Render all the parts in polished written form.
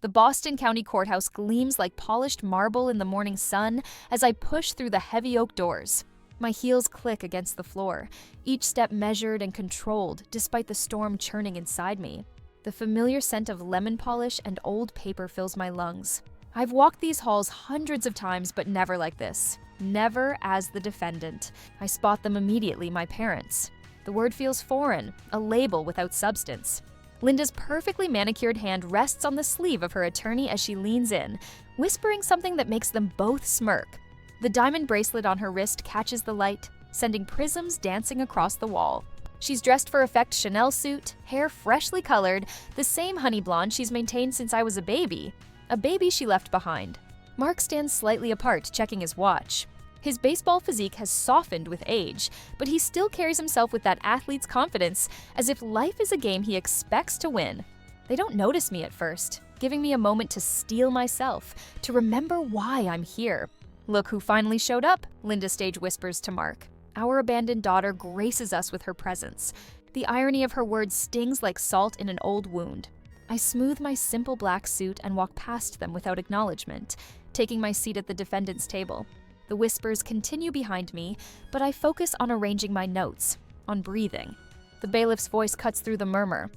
The Boston County Courthouse gleams like polished marble in the morning sun as I push through the heavy oak doors. My heels click against the floor, each step measured and controlled despite the storm churning inside me. The familiar scent of lemon polish and old paper fills my lungs. I've walked these halls hundreds of times, but never like this. Never as the defendant. I spot them immediately, my parents. The word feels foreign, a label without substance. Linda's perfectly manicured hand rests on the sleeve of her attorney as she leans in, whispering something that makes them both smirk. The diamond bracelet on her wrist catches the light, sending prisms dancing across the wall. She's dressed for effect Chanel suit, hair freshly colored, the same honey blonde she's maintained since I was a baby she left behind. Mark stands slightly apart, checking his watch. His baseball physique has softened with age, but he still carries himself with that athlete's confidence, as if life is a game he expects to win. They don't notice me at first, giving me a moment to steel myself, to remember why I'm here. "Look who finally showed up," Linda stage whispers to Mark. Our abandoned daughter graces us with her presence. The irony of her words stings like salt in an old wound. I smooth my simple black suit and walk past them without acknowledgement, taking my seat at the defendant's table. The whispers continue behind me, but I focus on arranging my notes, on breathing. The bailiff's voice cuts through the murmur.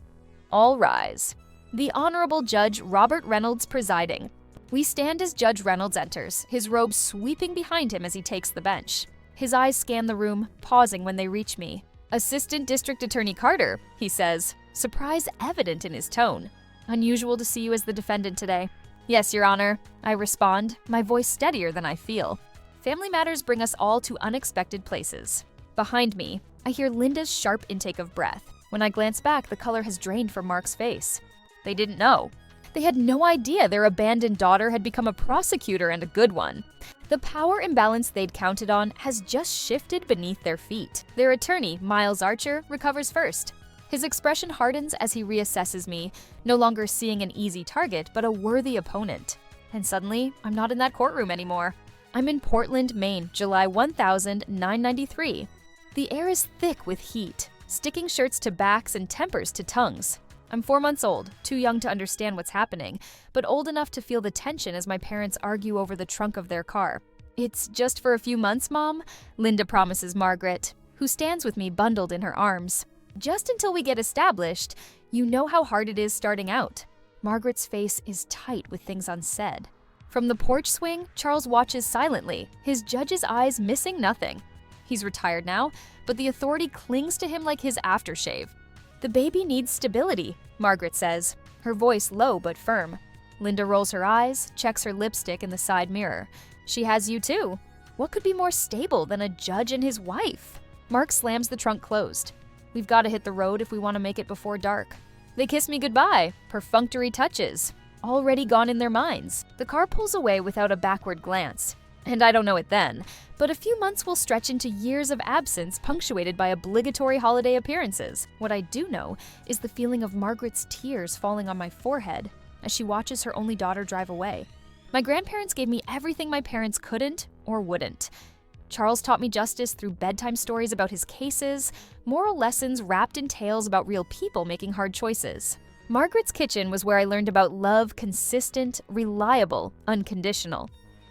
"All rise." The Honorable Judge Robert Reynolds presiding. We stand as Judge Reynolds enters, his robe sweeping behind him as he takes the bench. His eyes scan the room, pausing when they reach me. "Assistant District Attorney Carter," he says, surprise evident in his tone. "Unusual to see you as the defendant today." "Yes, Your Honor," I respond, my voice steadier than I feel. Family matters bring us all to unexpected places. Behind me, I hear Linda's sharp intake of breath. When I glance back, the color has drained from Mark's face. They didn't know. They had no idea their abandoned daughter had become a prosecutor, and a good one. The power imbalance they'd counted on has just shifted beneath their feet. Their attorney, Miles Archer, recovers first. His expression hardens as he reassesses me, no longer seeing an easy target, but a worthy opponent. And suddenly, I'm not in that courtroom anymore. I'm in Portland, Maine, July 1993. The air is thick with heat, sticking shirts to backs and tempers to tongues. I'm 4 months old, too young to understand what's happening, but old enough to feel the tension as my parents argue over the trunk of their car. "It's just for a few months, Mom," Linda promises Margaret, who stands with me bundled in her arms. "Just until we get established. You know how hard it is starting out." Margaret's face is tight with things unsaid. From the porch swing, Charles watches silently, his judge's eyes missing nothing. He's retired now, but the authority clings to him like his aftershave. "The baby needs stability," Margaret says, her voice low but firm. Linda rolls her eyes, checks her lipstick in the side mirror. "She has you too. What could be more stable than a judge and his wife?" Mark slams the trunk closed. "We've got to hit the road if we want to make it before dark." They kiss me goodbye, perfunctory touches, already gone in their minds. The car pulls away without a backward glance. And I don't know it then, but a few months will stretch into years of absence punctuated by obligatory holiday appearances. What I do know is the feeling of Margaret's tears falling on my forehead as she watches her only daughter drive away. My grandparents gave me everything my parents couldn't or wouldn't. Charles taught me justice through bedtime stories about his cases, moral lessons wrapped in tales about real people making hard choices. Margaret's kitchen was where I learned about love, consistent, reliable, unconditional.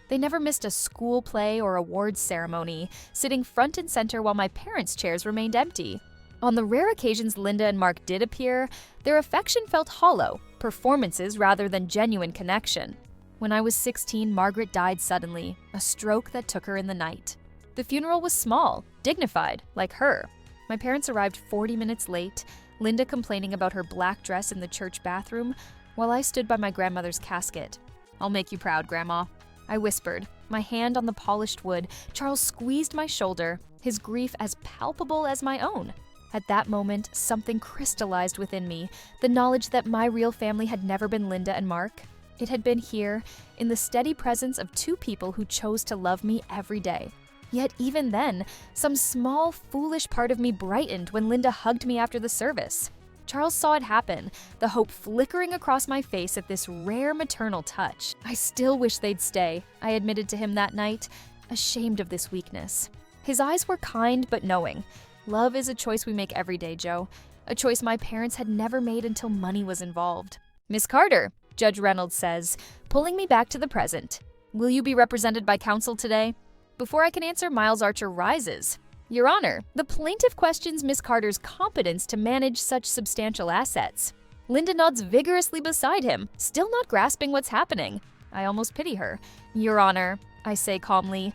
They never missed a school play or awards ceremony, sitting front and center while my parents' chairs remained empty. On the rare occasions Linda and Mark did appear, their affection felt hollow, performances rather than genuine connection. When I was 16, Margaret died suddenly, a stroke that took her in the night. The funeral was small, dignified, like her. My parents arrived 40 minutes late, Linda complaining about her black dress in the church bathroom, while I stood by my grandmother's casket. "I'll make you proud, Grandma," I whispered, my hand on the polished wood. Charles squeezed my shoulder, his grief as palpable as my own. At that moment, something crystallized within me, the knowledge that my real family had never been Linda and Mark. It had been here, in the steady presence of two people who chose to love me every day. Yet even then, some small, foolish part of me brightened when Linda hugged me after the service. Charles saw it happen, the hope flickering across my face at this rare maternal touch. "I still wish they'd stay," I admitted to him that night, ashamed of this weakness. His eyes were kind but knowing. Love is a choice we make every day, Joe. A choice my parents had never made until money was involved. "Miss Carter," Judge Reynolds says, pulling me back to the present. Will you be represented by counsel today? Before I can answer, Miles Archer rises. Your Honor, the plaintiff questions Miss Carter's competence to manage such substantial assets. Linda nods vigorously beside him, still not grasping what's happening. I almost pity her. Your Honor, I say calmly,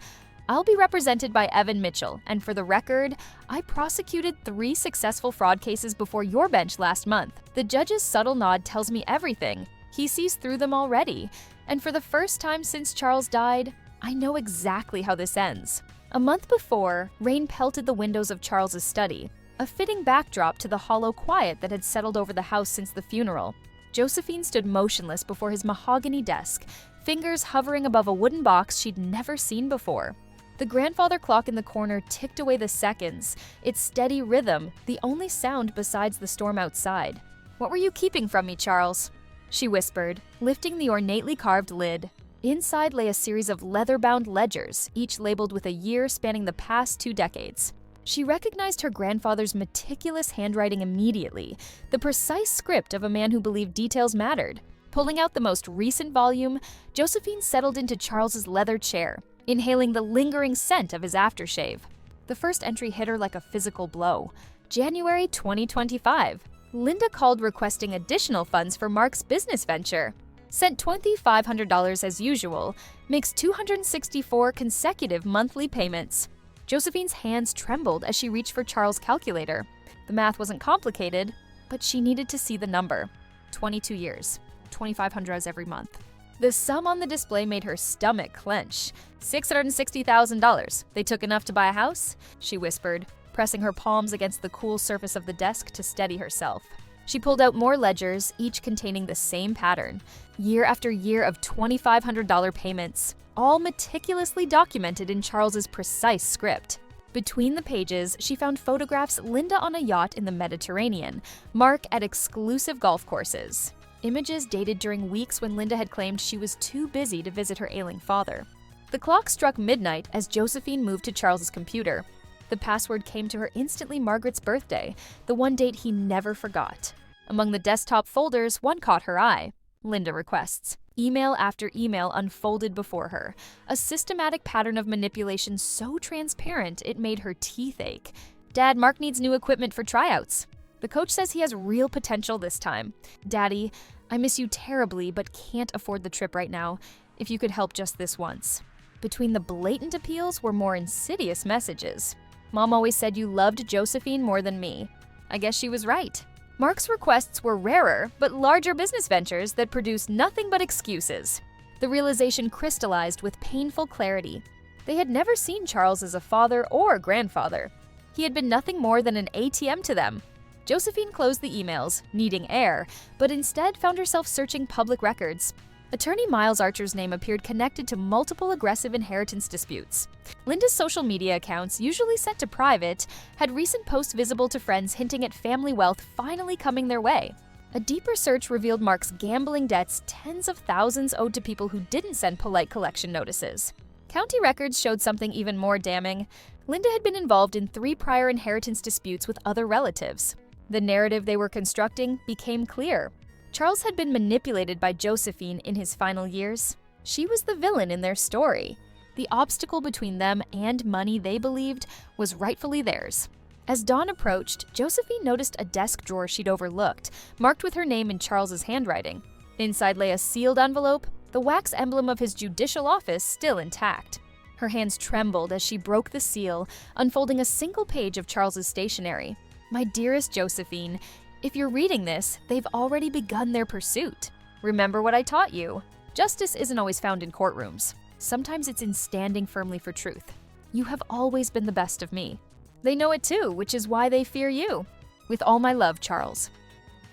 I'll be represented by Evan Mitchell, and for the record, I prosecuted 3 successful fraud cases before your bench last month. The judge's subtle nod tells me everything. He sees through them already, and for the first time since Charles died, I know exactly how this ends. A month before, rain pelted the windows of Charles's study, a fitting backdrop to the hollow quiet that had settled over the house since the funeral. Josephine stood motionless before his mahogany desk, fingers hovering above a wooden box she'd never seen before. The grandfather clock in the corner ticked away the seconds, its steady rhythm, the only sound besides the storm outside. What were you keeping from me, Charles? She whispered, lifting the ornately carved lid. Inside lay a series of leather-bound ledgers, each labeled with a year spanning the past 2 decades. She recognized her grandfather's meticulous handwriting immediately, the precise script of a man who believed details mattered. Pulling out the most recent volume, Josephine settled into Charles's leather chair, inhaling the lingering scent of his aftershave. The first entry hit her like a physical blow. January 2025. Linda called requesting additional funds for Mark's business venture. Sent $2,500 as usual, makes 264 consecutive monthly payments. Josephine's hands trembled as she reached for Charles' calculator. The math wasn't complicated, but she needed to see the number. 22 years, $2,500 every month. The sum on the display made her stomach clench. $660,000. They took enough to buy a house? She whispered, pressing her palms against the cool surface of the desk to steady herself. She pulled out more ledgers, each containing the same pattern. Year after year of $2,500 payments, all meticulously documented in Charles's precise script. Between the pages, she found photographs Linda on a yacht in the Mediterranean, Mark at exclusive golf courses. Images dated during weeks when Linda had claimed she was too busy to visit her ailing father. The clock struck midnight as Josephine moved to Charles's computer. The password came to her instantly: Margaret's birthday, the one date he never forgot. Among the desktop folders, one caught her eye. Linda requests. Email after email unfolded before her, a systematic pattern of manipulation so transparent it made her teeth ache. Dad, Mark needs new equipment for tryouts. The coach says he has real potential this time. Daddy, I miss you terribly but can't afford the trip right now. If you could help just this once. Between the blatant appeals were more insidious messages. Mom always said you loved Josephine more than me. I guess she was right. Mark's requests were rarer, but larger business ventures that produced nothing but excuses. The realization crystallized with painful clarity. They had never seen Charles as a father or grandfather. He had been nothing more than an ATM to them. Josephine closed the emails, needing air, but instead found herself searching public records. Attorney Miles Archer's name appeared connected to multiple aggressive inheritance disputes. Linda's social media accounts, usually set to private, had recent posts visible to friends hinting at family wealth finally coming their way. A deeper search revealed Mark's gambling debts, tens of thousands owed to people who didn't send polite collection notices. County records showed something even more damning. Linda had been involved in 3 prior inheritance disputes with other relatives. The narrative they were constructing became clear. Charles had been manipulated by Josephine in his final years. She was the villain in their story. The obstacle between them and money they believed was rightfully theirs. As dawn approached, Josephine noticed a desk drawer she'd overlooked, marked with her name in Charles's handwriting. Inside lay a sealed envelope, the wax emblem of his judicial office still intact. Her hands trembled as she broke the seal, unfolding a single page of Charles's stationery. My dearest Josephine, if you're reading this, they've already begun their pursuit. Remember what I taught you. Justice isn't always found in courtrooms. Sometimes it's in standing firmly for truth. You have always been the best of me. They know it too, which is why they fear you. With all my love, Charles.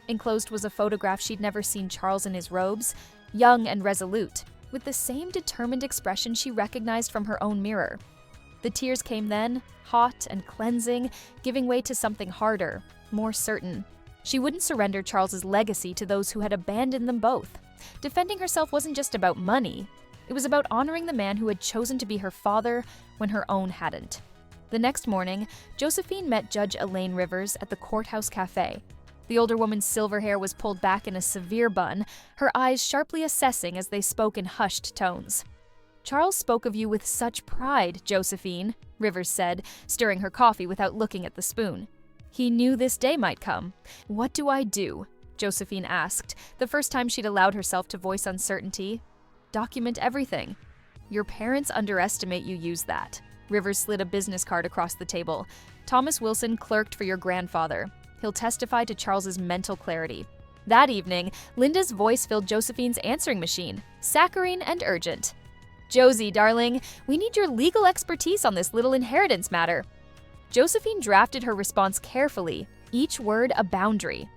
Enclosed was a photograph she'd never seen Charles in his robes, young and resolute, with the same determined expression she recognized from her own mirror. The tears came then, hot and cleansing, giving way to something harder, more certain. She wouldn't surrender Charles's legacy to those who had abandoned them both. Defending herself wasn't just about money. It was about honoring the man who had chosen to be her father when her own hadn't. The next morning, Josephine met Judge Elaine Rivers at the courthouse cafe. The older woman's silver hair was pulled back in a severe bun, her eyes sharply assessing as they spoke in hushed tones. "Charles spoke of you with such pride, Josephine," Rivers said, stirring her coffee without looking at the spoon. "He knew this day might come." "What do I do?" Josephine asked, the first time she'd allowed herself to voice uncertainty. "Document everything." "Your parents underestimate you use that." Rivers slid a business card across the table. "Thomas Wilson clerked for your grandfather. He'll testify to Charles's mental clarity." That evening, Linda's voice filled Josephine's answering machine, saccharine and urgent. "Josie, darling, we need your legal expertise on this little inheritance matter." Josephine drafted her response carefully, each word a boundary.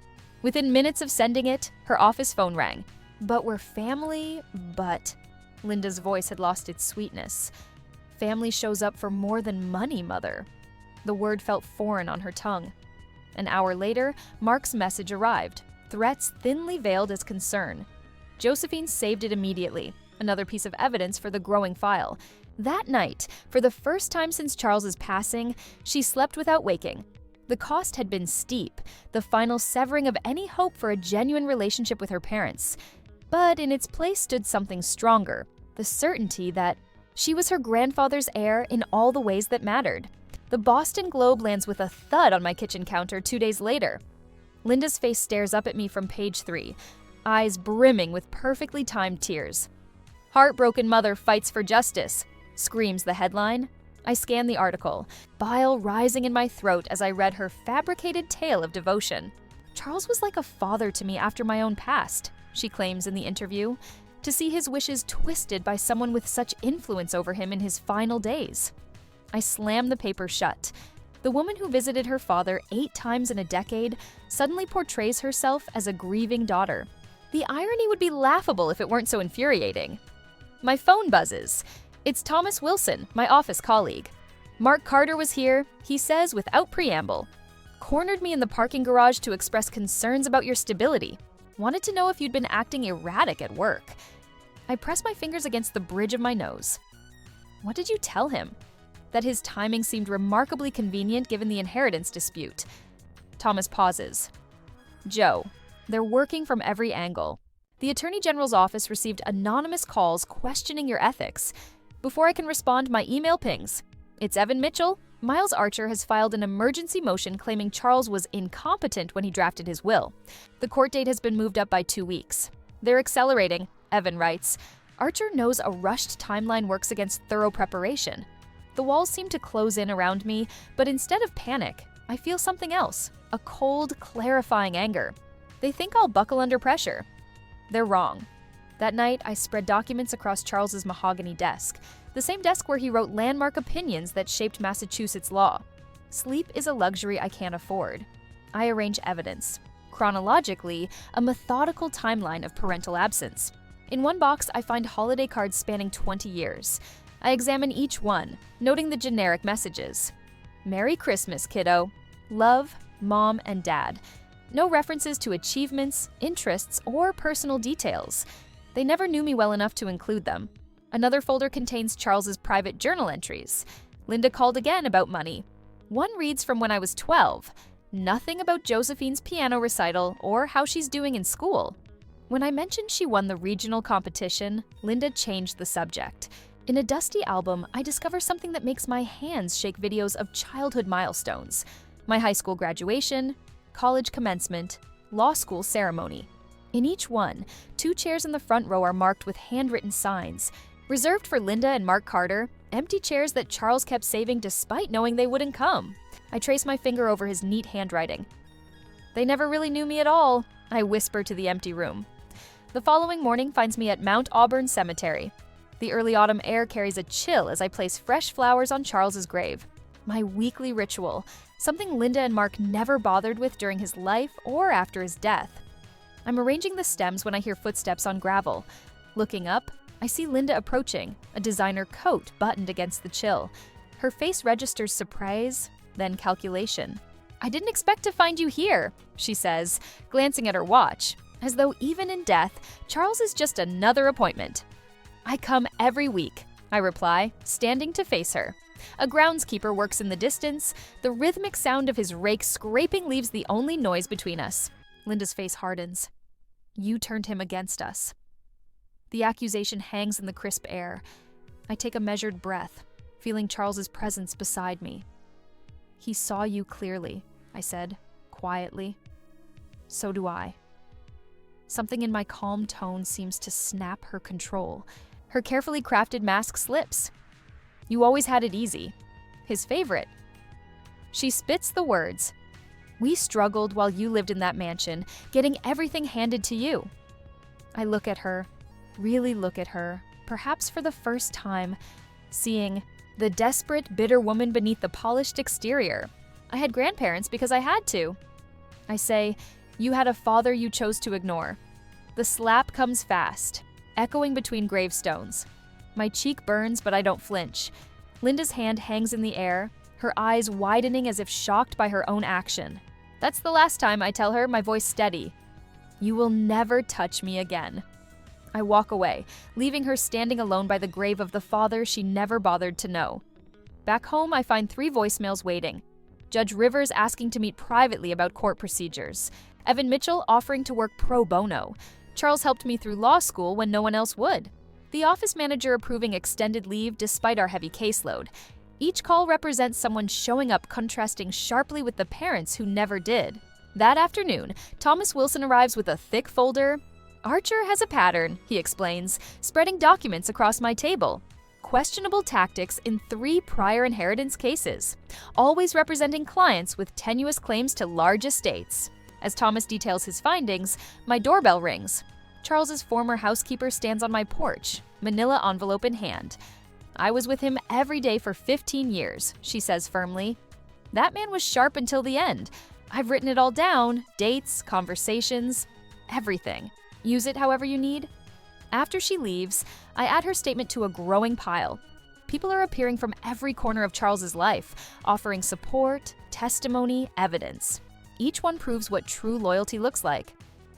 Within minutes of sending it, her office phone rang. "But we're family, but..." Linda's voice had lost its sweetness. "Family shows up for more than money, Mother." The word felt foreign on her tongue. An hour later, Mark's message arrived, threats thinly veiled as concern. Josephine saved it immediately, another piece of evidence for the growing file. That night, for the first time since Charles's passing, she slept without waking. The cost had been steep, the final severing of any hope for a genuine relationship with her parents. But in its place stood something stronger, the certainty that she was her grandfather's heir in all the ways that mattered. The Boston Globe lands with a thud on my kitchen counter 2 days later. Linda's face stares up at me from page 3, eyes brimming with perfectly timed tears. "Heartbroken mother fights for justice," screams the headline. I scan the article, bile rising in my throat as I read her fabricated tale of devotion. "Charles was like a father to me after my own past," she claims in the interview. "To see his wishes twisted by someone with such influence over him in his final days." I slam the paper shut. The woman who visited her father 8 times in a decade suddenly portrays herself as a grieving daughter. The irony would be laughable if it weren't so infuriating. My phone buzzes. It's Thomas Wilson, my office colleague. "Mark Carter was here," he says without preamble. "Cornered me in the parking garage to express concerns about your stability. Wanted to know if you'd been acting erratic at work." I press my fingers against the bridge of my nose. "What did you tell him?" "That his timing seemed remarkably convenient given the inheritance dispute." Thomas pauses. "Joe, they're working from every angle. The Attorney General's office received anonymous calls questioning your ethics. Before I can respond, my email pings. It's Evan Mitchell. Miles Archer has filed an emergency motion claiming Charles was incompetent when he drafted his will. The court date has been moved up by 2 weeks. They're accelerating," Evan writes. Archer knows a rushed timeline works against thorough preparation. The walls seem to close in around me, but instead of panic, I feel something else, a cold, clarifying anger. They think I'll buckle under pressure. They're wrong. That night, I spread documents across Charles's mahogany desk, the same desk where he wrote landmark opinions that shaped Massachusetts law. Sleep is a luxury I can't afford. I arrange evidence. Chronologically, a methodical timeline of parental absence. In one box, I find holiday cards spanning 20 years. I examine each one, noting the generic messages. "Merry Christmas, kiddo. Love, Mom and Dad." No references to achievements, interests, or personal details. They never knew me well enough to include them. Another folder contains Charles's private journal entries. Linda called again about money. One reads from when I was 12. Nothing about Josephine's piano recital or how she's doing in school. When I mentioned she won the regional competition, Linda changed the subject. In a dusty album, I discover something that makes my hands shake videos of childhood milestones. My high school graduation, college commencement, law school ceremony. In each one, 2 chairs in the front row are marked with handwritten signs. Reserved for Linda and Mark Carter, empty chairs that Charles kept saving despite knowing they wouldn't come. I trace my finger over his neat handwriting. "They never really knew me at all," I whisper to the empty room. The following morning finds me at Mount Auburn Cemetery. The early autumn air carries a chill as I place fresh flowers on Charles's grave. My weekly ritual, something Linda and Mark never bothered with during his life or after his death. I'm arranging the stems when I hear footsteps on gravel. Looking up, I see Linda approaching, a designer coat buttoned against the chill. Her face registers surprise, then calculation. "I didn't expect to find you here," she says, glancing at her watch, as though even in death, Charles is just another appointment. "I come every week," I reply, standing to face her. A groundskeeper works in the distance, the rhythmic sound of his rake scraping leaves the only noise between us. Linda's face hardens. You turned him against us. The accusation hangs in the crisp air. I take a measured breath, feeling Charles's presence beside me. He saw you clearly, I said, quietly. So do I. Something in my calm tone seems to snap her control. Her carefully crafted mask slips. You always had it easy. His favorite. She spits the words. We struggled while you lived in that mansion, getting everything handed to you. I look at her, really look at her, perhaps for the first time, seeing the desperate, bitter woman beneath the polished exterior. I had grandparents because I had to. I say, you had a father you chose to ignore. The slap comes fast, echoing between gravestones. My cheek burns, but I don't flinch. Linda's hand hangs in the air, her eyes widening as if shocked by her own action. That's the last time, I tell her, my voice steady. You will never touch me again. I walk away, leaving her standing alone by the grave of the father she never bothered to know. Back home, I find 3 voicemails waiting. Judge Rivers asking to meet privately about court procedures. Evan Mitchell offering to work pro bono. Charles helped me through law school when no one else would. The office manager approving extended leave despite our heavy caseload. Each call represents someone showing up contrasting sharply with the parents who never did. That afternoon, Thomas Wilson arrives with a thick folder. Archer has a pattern, he explains, spreading documents across my table. Questionable tactics in 3 prior inheritance cases, always representing clients with tenuous claims to large estates. As Thomas details his findings, my doorbell rings. Charles's former housekeeper stands on my porch, manila envelope in hand. I was with him every day for 15 years, she says firmly. That man was sharp until the end. I've written it all down, dates, conversations, everything. Use it however you need. After she leaves, I add her statement to a growing pile. People are appearing from every corner of Charles's life, offering support, testimony, evidence. Each one proves what true loyalty looks like.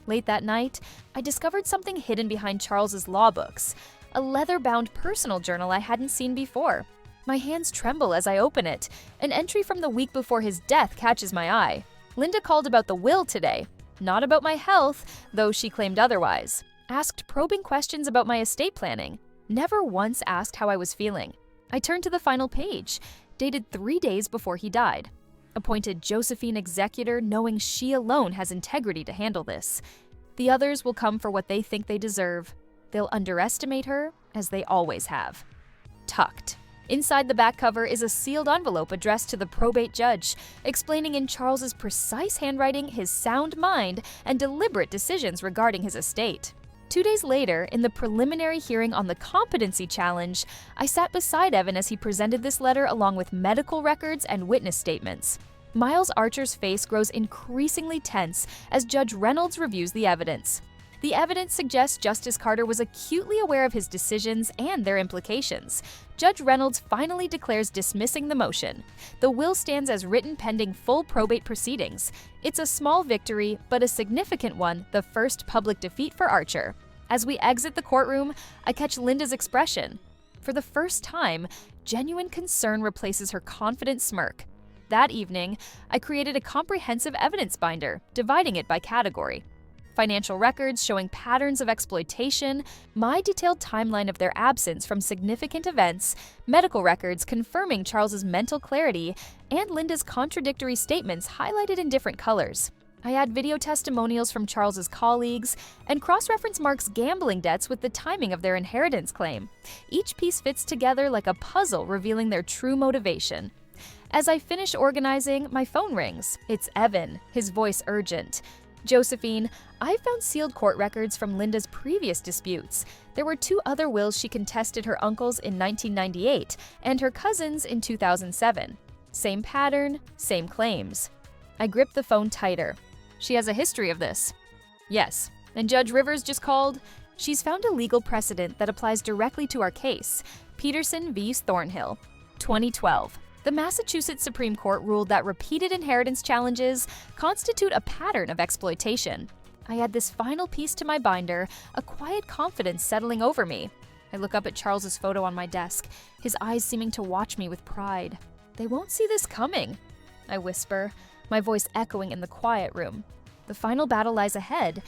Late that night, I discovered something hidden behind Charles's law books, a leather-bound personal journal I hadn't seen before. My hands tremble as I open it. An entry from the week before his death catches my eye. Linda called about the will today. Not about my health, though she claimed otherwise. Asked probing questions about my estate planning. Never once asked how I was feeling. I turned to the final page, dated 3 days before he died. Appointed Josephine executor, knowing she alone has integrity to handle this. The others will come for what they think they deserve. They'll underestimate her, as they always have. Tucked. Inside the back cover is a sealed envelope addressed to the probate judge, explaining in Charles's precise handwriting his sound mind and deliberate decisions regarding his estate. 2 days later, in the preliminary hearing on the competency challenge, I sat beside Evan as he presented this letter along with medical records and witness statements. Miles Archer's face grows increasingly tense as Judge Reynolds reviews the evidence. The evidence suggests Justice Carter was acutely aware of his decisions and their implications. Judge Reynolds finally declares dismissing the motion. The will stands as written pending full probate proceedings. It's a small victory, but a significant one, the first public defeat for Archer. As we exit the courtroom, I catch Linda's expression. For the first time, genuine concern replaces her confident smirk. That evening, I created a comprehensive evidence binder, dividing it by category. Financial records showing patterns of exploitation, my detailed timeline of their absence from significant events, medical records confirming Charles's mental clarity, and Linda's contradictory statements highlighted in different colors. I add video testimonials from Charles's colleagues and cross-reference Mark's gambling debts with the timing of their inheritance claim. Each piece fits together like a puzzle, revealing their true motivation. As I finish organizing, my phone rings. It's Evan, his voice urgent. Josephine, I found sealed court records from Linda's previous disputes. There were 2 other wills she contested her uncles in 1998 and her cousins in 2007. Same pattern, same claims. I grip the phone tighter. She has a history of this. Yes, and Judge Rivers just called. She's found a legal precedent that applies directly to our case. Peterson v. Thornhill, 2012. The Massachusetts Supreme Court ruled that repeated inheritance challenges constitute a pattern of exploitation. I add this final piece to my binder, a quiet confidence settling over me. I look up at Charles's photo on my desk, his eyes seeming to watch me with pride. They won't see this coming, I whisper, my voice echoing in the quiet room. The final battle lies ahead,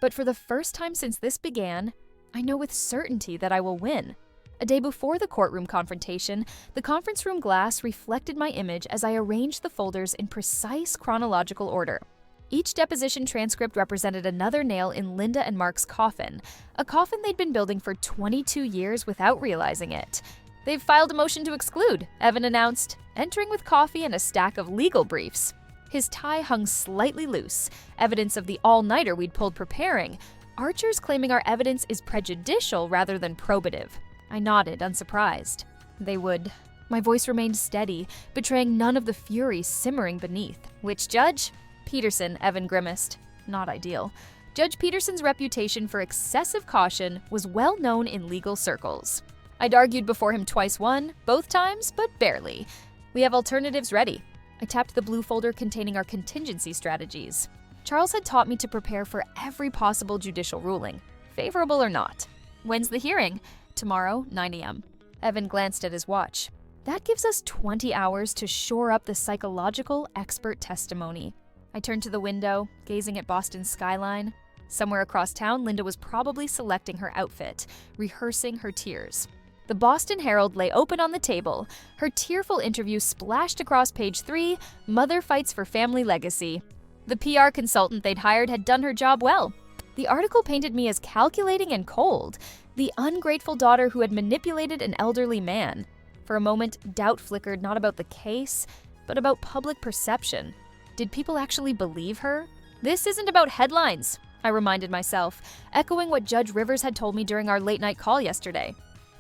but for the first time since this began, I know with certainty that I will win. A day before the courtroom confrontation, the conference room glass reflected my image as I arranged the folders in precise chronological order. Each deposition transcript represented another nail in Linda and Mark's coffin, a coffin they'd been building for 22 years without realizing it. "They've filed a motion to exclude," Evan announced, entering with coffee and a stack of legal briefs. His tie hung slightly loose, evidence of the all-nighter we'd pulled preparing, Archer's claiming our evidence is prejudicial rather than probative. I nodded, unsurprised. They would. My voice remained steady, betraying none of the fury simmering beneath. "Which judge?" "Peterson," Evan grimaced. Not ideal. Judge Peterson's reputation for excessive caution was well known in legal circles. I'd argued before him twice won, both times, but barely. "We have alternatives ready." I tapped the blue folder containing our contingency strategies. Charles had taught me to prepare for every possible judicial ruling, favorable or not. "When's the hearing?" "Tomorrow, 9 a.m. Evan glanced at his watch. "That gives us 20 hours to shore up the psychological expert testimony." I turned to the window, gazing at Boston's skyline. Somewhere across town, Linda was probably selecting her outfit, rehearsing her tears. The Boston Herald lay open on the table. Her tearful interview splashed across page 3, "Mother fights for family legacy." The PR consultant they'd hired had done her job well. The article painted me as calculating and cold, the ungrateful daughter who had manipulated an elderly man. For a moment, doubt flickered not about the case, but about public perception. Did people actually believe her? "This isn't about headlines," I reminded myself, echoing what Judge Rivers had told me during our late-night call yesterday.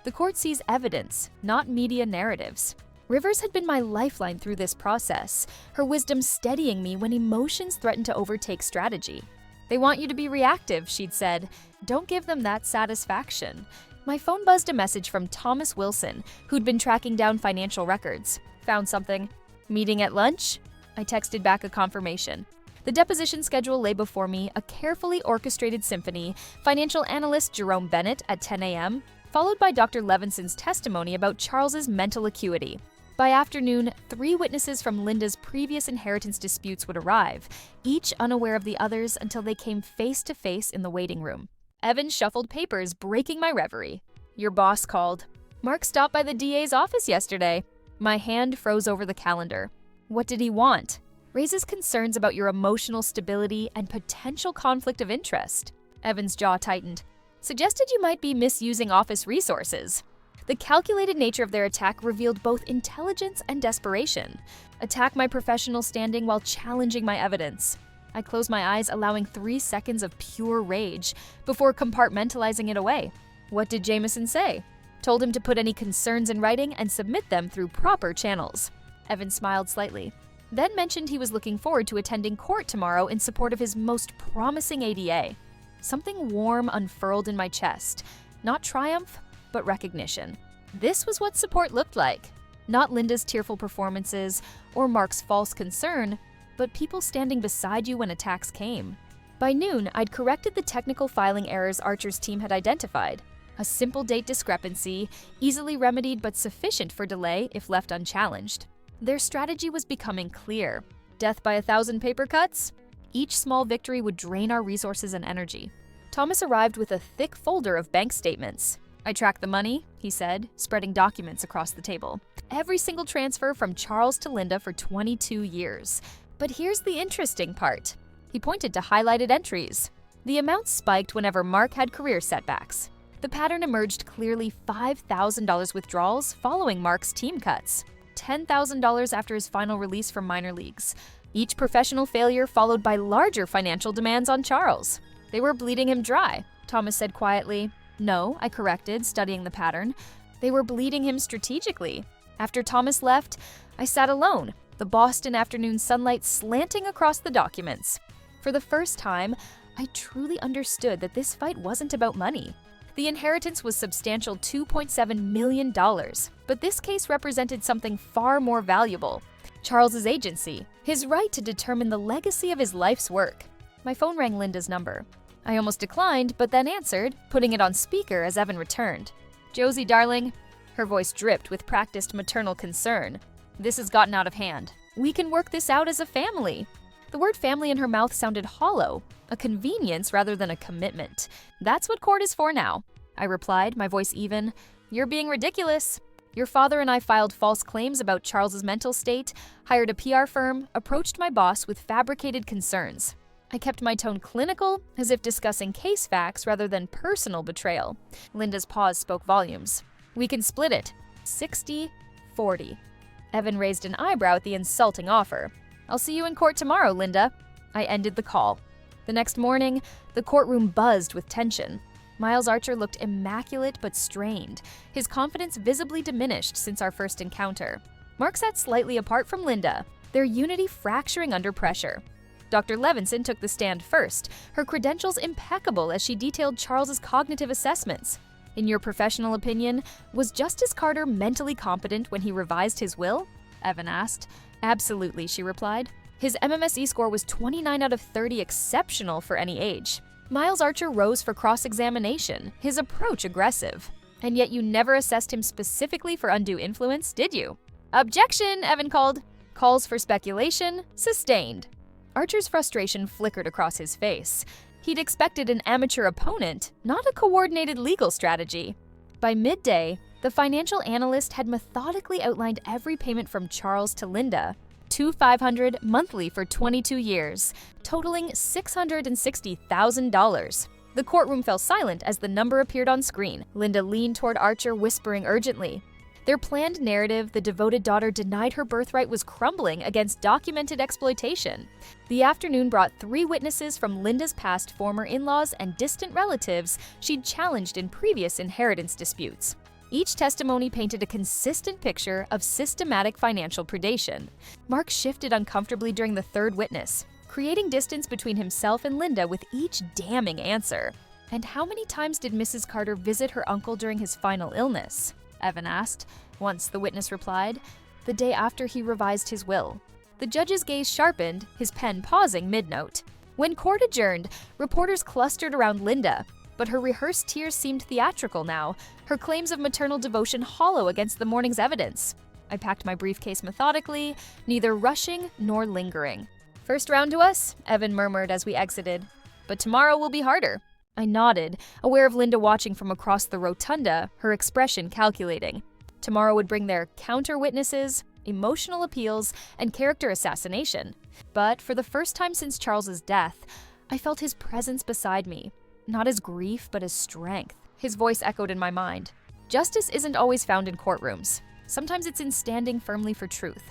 The court sees evidence, not media narratives. Rivers had been my lifeline through this process, her wisdom steadying me when emotions threatened to overtake strategy. "They want you to be reactive," she'd said. "Don't give them that satisfaction." My phone buzzed a message from Thomas Wilson, who'd been tracking down financial records. "Found something." "Meeting at lunch?" I texted back a confirmation. The deposition schedule lay before me, a carefully orchestrated symphony, financial analyst Jerome Bennett at 10 a.m., followed by Dr. Levinson's testimony about Charles's mental acuity. By afternoon, 3 witnesses from Linda's previous inheritance disputes would arrive, each unaware of the others until they came face to face in the waiting room. Evan shuffled papers, breaking my reverie. "Your boss called." "Mark stopped by the DA's office yesterday." My hand froze over the calendar. "What did he want?" "Raises concerns about your emotional stability and potential conflict of interest." Evan's jaw tightened. "Suggested you might be misusing office resources." The calculated nature of their attack revealed both intelligence and desperation. Attack my professional standing while challenging my evidence. I closed my eyes, allowing 3 seconds of pure rage before compartmentalizing it away. "What did Jameson say?" "Told him to put any concerns in writing and submit them through proper channels." Evan smiled slightly, then mentioned he was looking forward to attending court tomorrow in support of his most promising ADA. Something warm unfurled in my chest. Not triumph, but recognition. This was what support looked like. Not Linda's tearful performances or Mark's false concern, but people standing beside you when attacks came. By noon, I'd corrected the technical filing errors Archer's team had identified. A simple date discrepancy, easily remedied but sufficient for delay if left unchallenged. Their strategy was becoming clear. Death by 1,000 paper cuts? Each small victory would drain our resources and energy. Thomas arrived with a thick folder of bank statements. "I tracked the money," he said, spreading documents across the table. "Every single transfer from Charles to Linda for 22 years. But here's the interesting part." He pointed to highlighted entries. The amount spiked whenever Mark had career setbacks. The pattern emerged clearly: $5,000 withdrawals following Mark's team cuts, $10,000 after his final release from minor leagues. Each professional failure followed by larger financial demands on Charles. "They were bleeding him dry," Thomas said quietly. "No," I corrected, studying the pattern. "They were bleeding him strategically." After Thomas left, I sat alone, the Boston afternoon sunlight slanting across the documents. For the first time, I truly understood that this fight wasn't about money. The inheritance was substantial $2.7 million, but this case represented something far more valuable: Charles's agency, his right to determine the legacy of his life's work. My phone rang Linda's number. I almost declined, but then answered, putting it on speaker as Evan returned. "Josie, darling." Her voice dripped with practiced maternal concern. "This has gotten out of hand. We can work this out as a family." The word family in her mouth sounded hollow, a convenience rather than a commitment. "That's what court is for now," I replied, my voice even. "You're being ridiculous. Your father and I filed false claims about Charles's mental state, hired a PR firm, approached my boss with fabricated concerns." I kept my tone clinical, as if discussing case facts rather than personal betrayal. Linda's pause spoke volumes. "We can split it. 60-40. Evan raised an eyebrow at the insulting offer. "I'll see you in court tomorrow, Linda." I ended the call. The next morning, the courtroom buzzed with tension. Miles Archer looked immaculate but strained, his confidence visibly diminished since our first encounter. Mark sat slightly apart from Linda, their unity fracturing under pressure. Dr. Levinson took the stand first, her credentials impeccable as she detailed Charles's cognitive assessments. "In your professional opinion, was Justice Carter mentally competent when he revised his will?" Evan asked. "Absolutely," she replied. "His MMSE score was 29 out of 30, exceptional for any age." Miles Archer rose for cross-examination, his approach aggressive. "And yet you never assessed him specifically for undue influence, did you?" "Objection," Evan called. "Calls for speculation, sustained." Archer's frustration flickered across his face. He'd expected an amateur opponent, not a coordinated legal strategy. By midday, the financial analyst had methodically outlined every payment from Charles to Linda, $2,500 monthly for 22 years, totaling $660,000. The courtroom fell silent as the number appeared on screen. Linda leaned toward Archer, whispering urgently. Their planned narrative, the devoted daughter denied her birthright, was crumbling against documented exploitation. The afternoon brought 3 witnesses from Linda's past former in-laws and distant relatives she'd challenged in previous inheritance disputes. Each testimony painted a consistent picture of systematic financial predation. Mark shifted uncomfortably during the third witness, creating distance between himself and Linda with each damning answer. "And how many times did Mrs. Carter visit her uncle during his final illness?" Evan asked. "Once," the witness replied, "the day after he revised his will." The judge's gaze sharpened, his pen pausing mid-note. When court adjourned, reporters clustered around Linda, but her rehearsed tears seemed theatrical now, her claims of maternal devotion hollow against the morning's evidence. I packed my briefcase methodically, neither rushing nor lingering. "First round to us," Evan murmured as we exited. "But tomorrow will be harder." I nodded, aware of Linda watching from across the rotunda, her expression calculating. Tomorrow would bring their counter-witnesses, emotional appeals, and character assassination. But for the first time since Charles's death, I felt his presence beside me. Not as grief, but as strength. His voice echoed in my mind. Justice isn't always found in courtrooms. Sometimes it's in standing firmly for truth.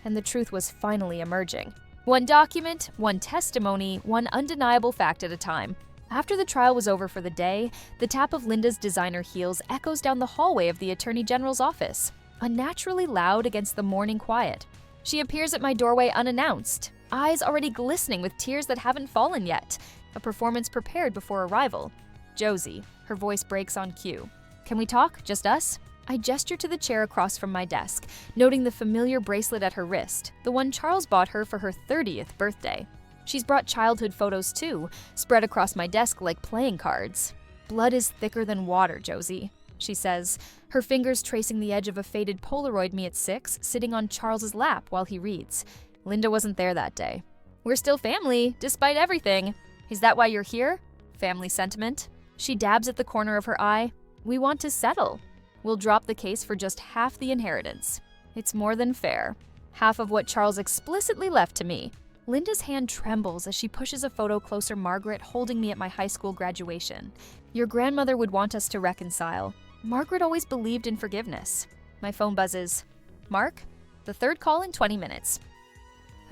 And the truth was finally emerging. One document, one testimony, one undeniable fact at a time. After the trial was over for the day, the tap of Linda's designer heels echoes down the hallway of the Attorney General's office, unnaturally loud against the morning quiet. She appears at my doorway unannounced, eyes already glistening with tears that haven't fallen yet, a performance prepared before arrival. "Josie," her voice breaks on cue. "Can we talk, just us?" I gesture to the chair across from my desk, noting the familiar bracelet at her wrist, the one Charles bought her for her 30th birthday. She's brought childhood photos too, spread across my desk like playing cards. "Blood is thicker than water, Josie," she says, her fingers tracing the edge of a faded Polaroid me at 6, sitting on Charles's lap while he reads. "Linda wasn't there that day. We're still family, despite everything. Is that why you're here? Family sentiment?" She dabs at the corner of her eye. "We want to settle. We'll drop the case for just half the inheritance. It's more than fair. Half of what Charles explicitly left to me." Linda's hand trembles as she pushes a photo closer Margaret holding me at my high school graduation. "Your grandmother would want us to reconcile. Margaret always believed in forgiveness." My phone buzzes. "Mark? The third call in 20 minutes.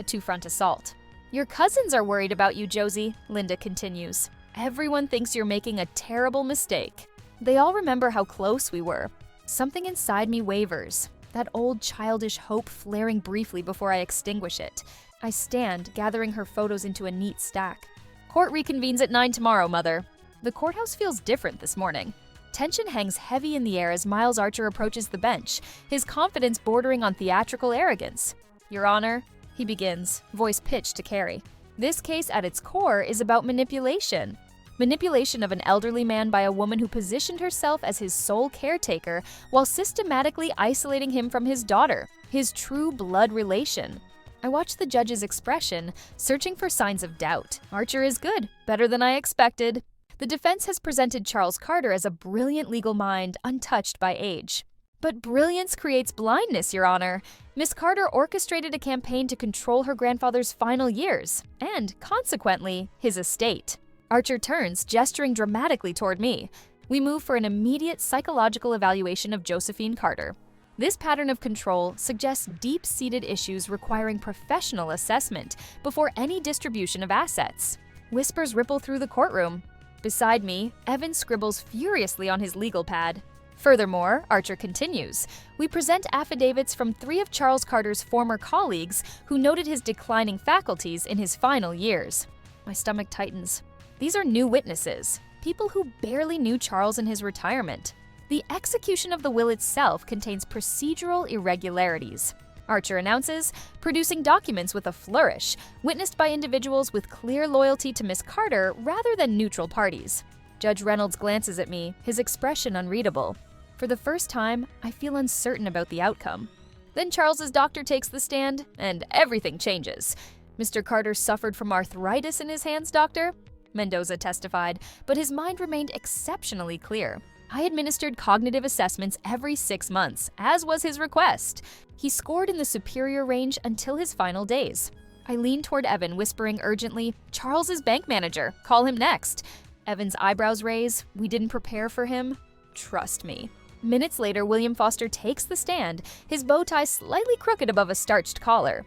A two-front assault. "Your cousins are worried about you, Josie," Linda continues. "Everyone thinks you're making a terrible mistake. They all remember how close we were." Something inside me wavers, that old childish hope flaring briefly before I extinguish it. I stand, gathering her photos into a neat stack. "Court reconvenes at 9 tomorrow, Mother." The courthouse feels different this morning. Tension hangs heavy in the air as Miles Archer approaches the bench, his confidence bordering on theatrical arrogance. "Your Honor," he begins, voice pitched to Carrie. "This case at its core is about manipulation. Manipulation of an elderly man by a woman who positioned herself as his sole caretaker while systematically isolating him from his daughter, his true blood relation. I watch the judge's expression, searching for signs of doubt. Archer is good, better than I expected. The defense has presented Charles Carter as a brilliant legal mind, untouched by age. But brilliance creates blindness, Your Honor. Miss Carter orchestrated a campaign to control her grandfather's final years, and, consequently, his estate. Archer turns, gesturing dramatically toward me. We move for an immediate psychological evaluation of Josephine Carter. This pattern of control suggests deep-seated issues requiring professional assessment before any distribution of assets. Whispers ripple through the courtroom. Beside me, Evan scribbles furiously on his legal pad. Furthermore, Archer continues, we present affidavits from 3 of Charles Carter's former colleagues who noted his declining faculties in his final years. My stomach tightens. These are new witnesses, people who barely knew Charles in his retirement. The execution of the will itself contains procedural irregularities. Archer announces, producing documents with a flourish, witnessed by individuals with clear loyalty to Miss Carter rather than neutral parties. Judge Reynolds glances at me, his expression unreadable. For the first time, I feel uncertain about the outcome. Then Charles's doctor takes the stand, and everything changes. Mr. Carter suffered from arthritis in his hands, doctor? Mendoza testified, but his mind remained exceptionally clear. I administered cognitive assessments every 6 months, as was his request. He scored in the superior range until his final days. I leaned toward Evan, whispering urgently, Charles is bank manager, call him next. Evan's eyebrows raise, we didn't prepare for him. Trust me. Minutes later, William Foster takes the stand, his bow tie slightly crooked above a starched collar.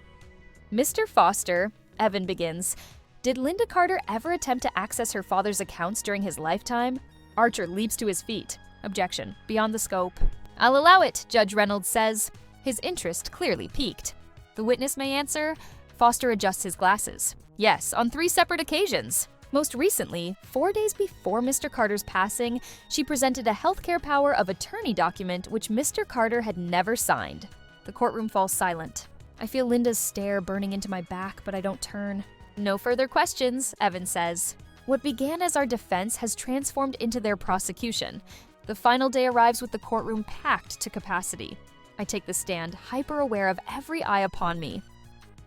Mr. Foster, Evan begins, did Linda Carter ever attempt to access her father's accounts during his lifetime? Archer leaps to his feet. Objection, beyond the scope. I'll allow it, Judge Reynolds says. His interest clearly piqued. The witness may answer. Foster adjusts his glasses. Yes, on 3 separate occasions. Most recently, 4 days before Mr. Carter's passing, she presented a healthcare power of attorney document which Mr. Carter had never signed. The courtroom falls silent. I feel Linda's stare burning into my back, but I don't turn. No further questions, Evan says. What began as our defense has transformed into their prosecution. The final day arrives with the courtroom packed to capacity. I take the stand, hyper-aware of every eye upon me.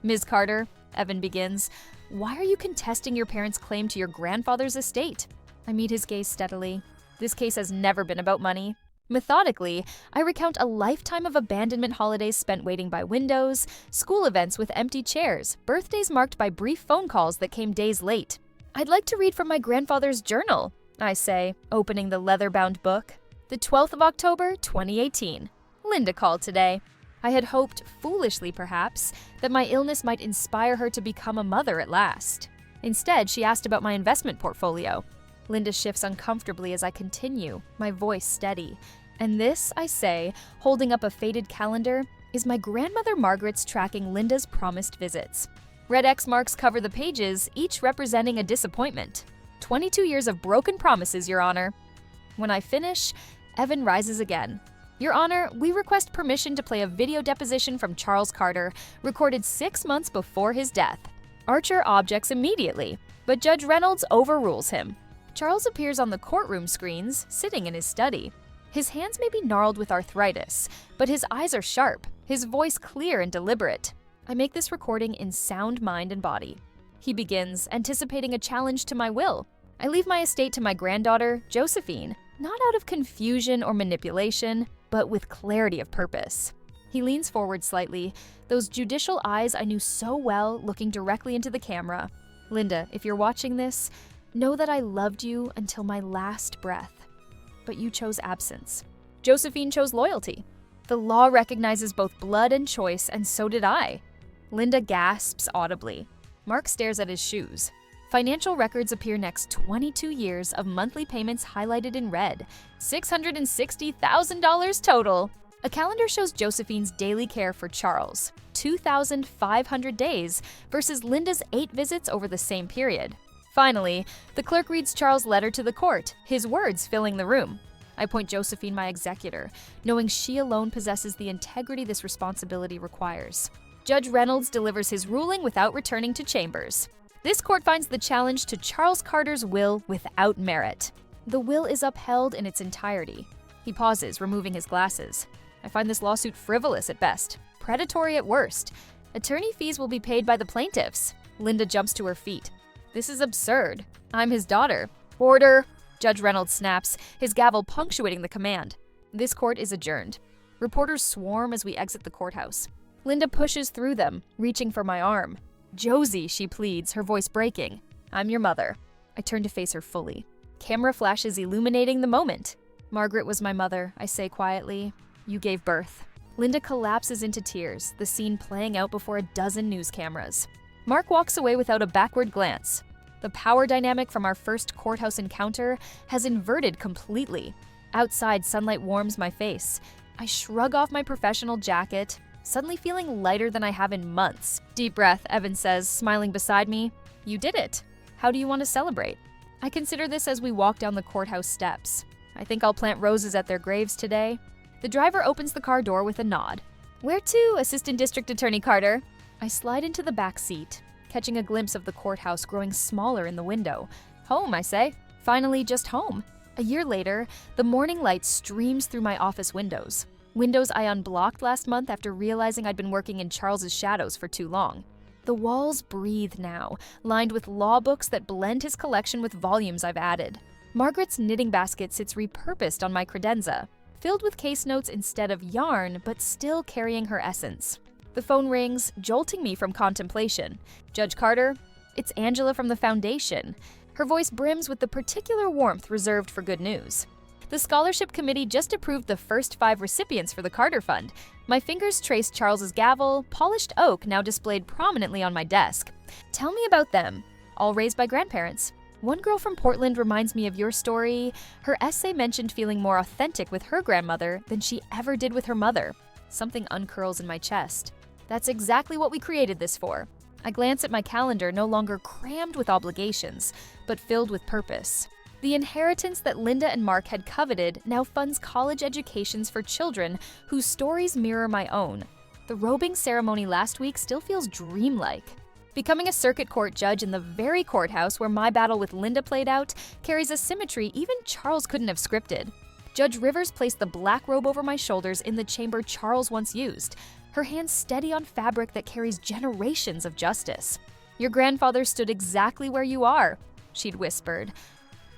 Ms. Carter, Evan begins, why are you contesting your parents' claim to your grandfather's estate? I meet his gaze steadily. This case has never been about money. Methodically, I recount a lifetime of abandonment holidays spent waiting by windows, school events with empty chairs, birthdays marked by brief phone calls that came days late. I'd like to read from my grandfather's journal, I say, opening the leather-bound book. The 12th of October, 2018. Linda called today. I had hoped, foolishly perhaps, that my illness might inspire her to become a mother at last. Instead, she asked about my investment portfolio. Linda shifts uncomfortably as I continue, my voice steady. And this, I say, holding up a faded calendar, is my grandmother Margaret's tracking Linda's promised visits. Red X marks cover the pages, each representing a disappointment. 22 years of broken promises, Your Honor. When I finish, Evan rises again. Your Honor, we request permission to play a video deposition from Charles Carter, recorded 6 months before his death. Archer objects immediately, but Judge Reynolds overrules him. Charles appears on the courtroom screens, sitting in his study. His hands may be gnarled with arthritis, but his eyes are sharp, his voice clear and deliberate. I make this recording in sound mind and body. He begins, anticipating a challenge to my will. I leave my estate to my granddaughter, Josephine, not out of confusion or manipulation, but with clarity of purpose. He leans forward slightly, those judicial eyes I knew so well looking directly into the camera. Linda, if you're watching this, know that I loved you until my last breath. But you chose absence. Josephine chose loyalty. The law recognizes both blood and choice, and so did I. Linda gasps audibly. Mark stares at his shoes. Financial records appear next 22 years of monthly payments highlighted in red. $660,000 total. A calendar shows Josephine's daily care for Charles. 2,500 days versus Linda's 8 visits over the same period. Finally, the clerk reads Charles' letter to the court, his words filling the room. I point Josephine my executor, knowing she alone possesses the integrity this responsibility requires. Judge Reynolds delivers his ruling without returning to chambers. This court finds the challenge to Charles Carter's will without merit. The will is upheld in its entirety. He pauses, removing his glasses. I find this lawsuit frivolous at best, predatory at worst. Attorney fees will be paid by the plaintiffs. Linda jumps to her feet. This is absurd. I'm his daughter. Order! Judge Reynolds snaps, his gavel punctuating the command. This court is adjourned. Reporters swarm as we exit the courthouse. Linda pushes through them, reaching for my arm. Josie, she pleads, her voice breaking. I'm your mother. I turn to face her fully. Camera flashes illuminating the moment. Margaret was my mother, I say quietly. You gave birth. Linda collapses into tears, the scene playing out before a dozen news cameras. Mark walks away without a backward glance. The power dynamic from our first courthouse encounter has inverted completely. Outside, sunlight warms my face. I shrug off my professional jacket, suddenly feeling lighter than I have in months. Deep breath, Evan says, smiling beside me. You did it. How do you want to celebrate? I consider this as we walk down the courthouse steps. I think I'll plant roses at their graves today. The driver opens the car door with a nod. Where to, Assistant District Attorney Carter? I slide into the back seat, catching a glimpse of the courthouse growing smaller in the window. Home, I say. Finally, just home. A year later, the morning light streams through my office windows. Windows I unblocked last month after realizing I'd been working in Charles's shadows for too long. The walls breathe now, lined with law books that blend his collection with volumes I've added. Margaret's knitting basket sits repurposed on my credenza, filled with case notes instead of yarn, but still carrying her essence. The phone rings, jolting me from contemplation. Judge Carter? It's Angela from the Foundation. Her voice brims with the particular warmth reserved for good news. The scholarship committee just approved the first 5 recipients for the Carter Fund. My fingers traced Charles's gavel, polished oak now displayed prominently on my desk. Tell me about them. All raised by grandparents. One girl from Portland reminds me of your story. Her essay mentioned feeling more authentic with her grandmother than she ever did with her mother. Something uncurls in my chest. That's exactly what we created this for. I glance at my calendar, no longer crammed with obligations, but filled with purpose. The inheritance that Linda and Mark had coveted now funds college educations for children whose stories mirror my own. The robing ceremony last week still feels dreamlike. Becoming a circuit court judge in the very courthouse where my battle with Linda played out carries a symmetry even Charles couldn't have scripted. Judge Rivers placed the black robe over my shoulders in the chamber Charles once used, her hands steady on fabric that carries generations of justice. Your grandfather stood exactly where you are, she'd whispered.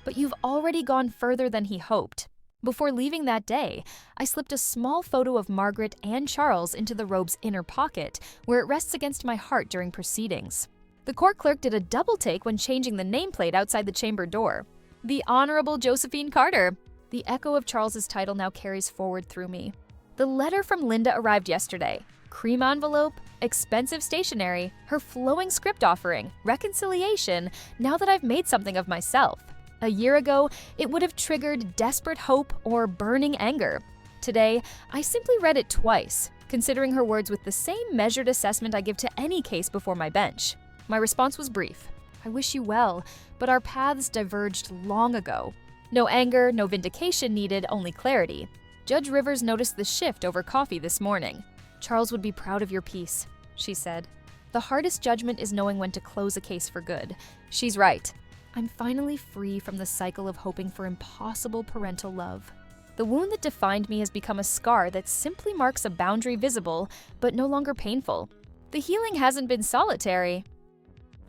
But you've already gone further than he hoped. Before leaving that day, I slipped a small photo of Margaret and Charles into the robe's inner pocket, where it rests against my heart during proceedings. The court clerk did a double take when changing the nameplate outside the chamber door. The Honorable Josephine Carter. The echo of Charles's title now carries forward through me. The letter from Linda arrived yesterday. Cream envelope, expensive stationery, her flowing script offering, reconciliation, now that I've made something of myself. A year ago, it would have triggered desperate hope or burning anger. Today, I simply read it twice, considering her words with the same measured assessment I give to any case before my bench. My response was brief. I wish you well, but our paths diverged long ago. No anger, no vindication needed, only clarity. Judge Rivers noticed the shift over coffee this morning. Charles would be proud of your piece, she said. The hardest judgment is knowing when to close a case for good. She's right. I'm finally free from the cycle of hoping for impossible parental love. The wound that defined me has become a scar that simply marks a boundary visible, but no longer painful. The healing hasn't been solitary.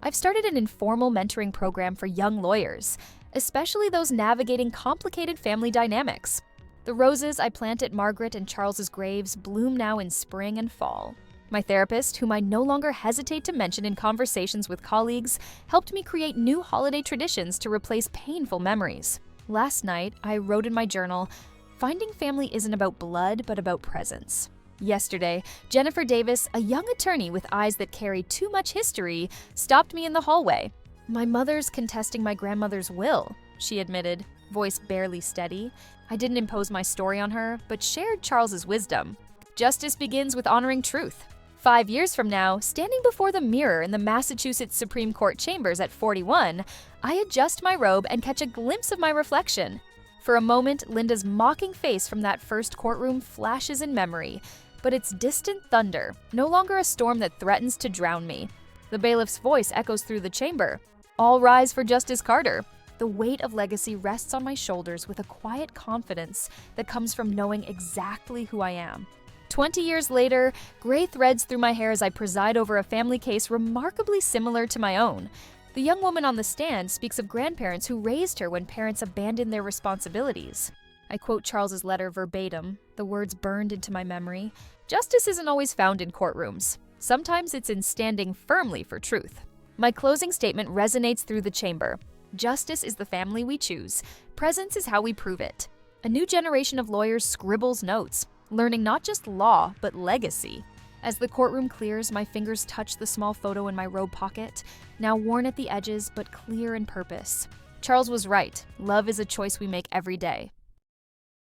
I've started an informal mentoring program for young lawyers, especially those navigating complicated family dynamics. The roses I plant at Margaret and Charles's graves bloom now in spring and fall. My therapist, whom I no longer hesitate to mention in conversations with colleagues, helped me create new holiday traditions to replace painful memories. Last night, I wrote in my journal, "Finding family isn't about blood, but about presence." Yesterday, Jennifer Davis, a young attorney with eyes that carry too much history, stopped me in the hallway. "My mother's contesting my grandmother's will," she admitted, voice barely steady. I didn't impose my story on her, but shared Charles's wisdom. Justice begins with honoring truth. 5 years from now, standing before the mirror in the Massachusetts Supreme Court chambers at 41, I adjust my robe and catch a glimpse of my reflection. For a moment, Linda's mocking face from that first courtroom flashes in memory, but it's distant thunder, no longer a storm that threatens to drown me. The bailiff's voice echoes through the chamber. All rise for Justice Carter. The weight of legacy rests on my shoulders with a quiet confidence that comes from knowing exactly who I am. 20 years later, gray threads through my hair as I preside over a family case remarkably similar to my own. The young woman on the stand speaks of grandparents who raised her when parents abandoned their responsibilities. I quote Charles's letter verbatim, the words burned into my memory. Justice isn't always found in courtrooms. Sometimes it's in standing firmly for truth. My closing statement resonates through the chamber. Justice is the family we choose. Presence is how we prove it. A new generation of lawyers scribbles notes, learning not just law, but legacy. As the courtroom clears, my fingers touch the small photo in my robe pocket, now worn at the edges but clear in purpose. Charles was right. Love is a choice we make every day.